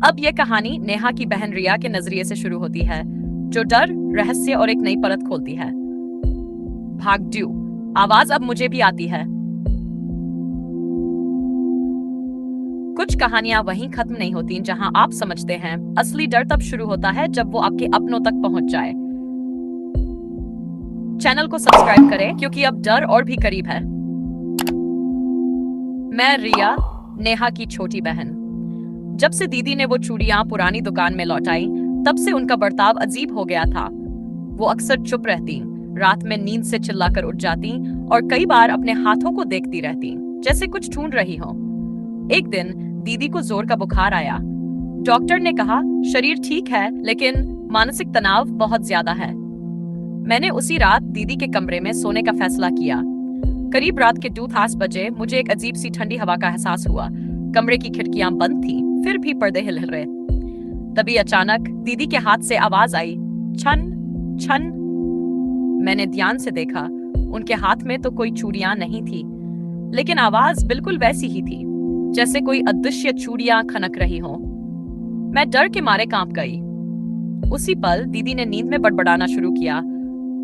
अब यह कहानी नेहा की बहन रिया के नजरिए से शुरू होती है, जो डर, रहस्य और एक नई परत खोलती है। भाग 2। आवाज अब मुझे भी आती है। कुछ कहानियां वहीं खत्म नहीं होती जहां आप समझते हैं असली डर तब शुरू होता है जब वो आपके अपनों तक पहुंच जाए। चैनल को सब्सक्राइब करें क्योंकि अब डर और भी करीब है। मैं रिया, नेहा की छोटी बहन। जब से दीदी ने वो चूड़ियां पुरानी दुकान में लौटाई, तब से उनका बर्ताव अजीब हो गया था। वो अक्सर चुप रहती, रात में नींद से चिल्लाकर उठ जाती और कई बार अपने हाथों को देखती रहती, जैसे कुछ ढूंढ रही हो। एक दिन दीदी को जोर का बुखार आया। डॉक्टर ने कहा शरीर ठीक है, लेकिन मानसिक तनाव बहुत ज्यादा है। मैंने उसी रात दीदी के कमरे में सोने का फैसला किया। करीब रात के 2:30 बजे मुझे एक अजीब सी ठंडी हवा का एहसास हुआ। कमरे की खिड़कियां बंद थीं, फिर भी पर्दे हिल रहे। तभी अचानक दीदी के हाथ से आवाज आई, छन छन। मैंने ध्यान से देखा, उनके हाथ में तो कोई चूड़ियां नहीं थी, लेकिन आवाज बिल्कुल वैसी ही थी, जैसे कोई अदृश्य चूड़ियां खनक रही हो। मैं डर के मारे कांप गई। उसी पल दीदी ने नींद में बड़बड़ाना शुरू किया,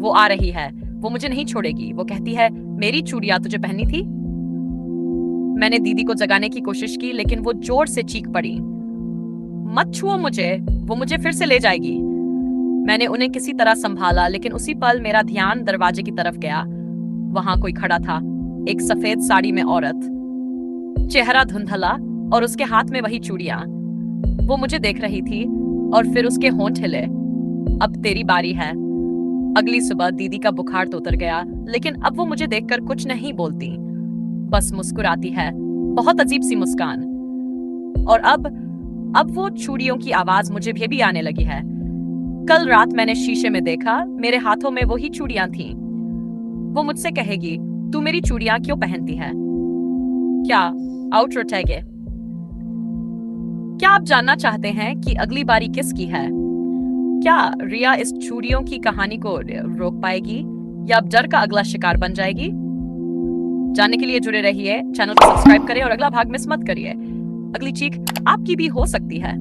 वो आ रही है, वो मुझे नहीं छोड़ेगी, वो कहती है मेरी चूड़ियां तुझे पहननी थी। मैंने दीदी को जगाने की कोशिश की, लेकिन वो जोर से चीख पड़ी, मत छुओ मुझे, वो मुझे फिर से ले जाएगी। मैंने उन्हें किसी तरह संभाला, लेकिन उसी पल मेरा ध्यान दरवाजे की तरफ गया। वहां कोई खड़ा था, एक सफेद साड़ी में औरत, चेहरा धुंधला और उसके हाथ में वही चूड़ियां। वो मुझे देख रही थी और फिर उसके होंठ हिले। अब तेरी बारी है। अगली सुबह दीदी का बुखार तो उतर गया, लेकिन अब वो मुझे देखकर कुछ नहीं बोलती, बस मुस्कुराती है, बहुत अजीब सी मुस्कान। और अब वो चूड़ियों की आवाज मुझे भी आने लगी है। कल रात मैंने शीशे में देखा, मेरे हाथों में वही चूड़ियां थीं। वो मुझसे कहेगी, तू मेरी चूड़ियां क्यों पहनती है? क्या आउटरो टैग है? क्या आप जानना चाहते हैं कि अगली बारी किसकी है? क्या रिया इस चूड़ियों की कहानी को रोक पाएगी या अब डर का अगला शिकार बन जाएगी? जानने के लिए जुड़े रहिए, चैनल को सब्सक्राइब करें और अगला भाग मिस मत करिए। अगली चीख आपकी भी हो सकती है।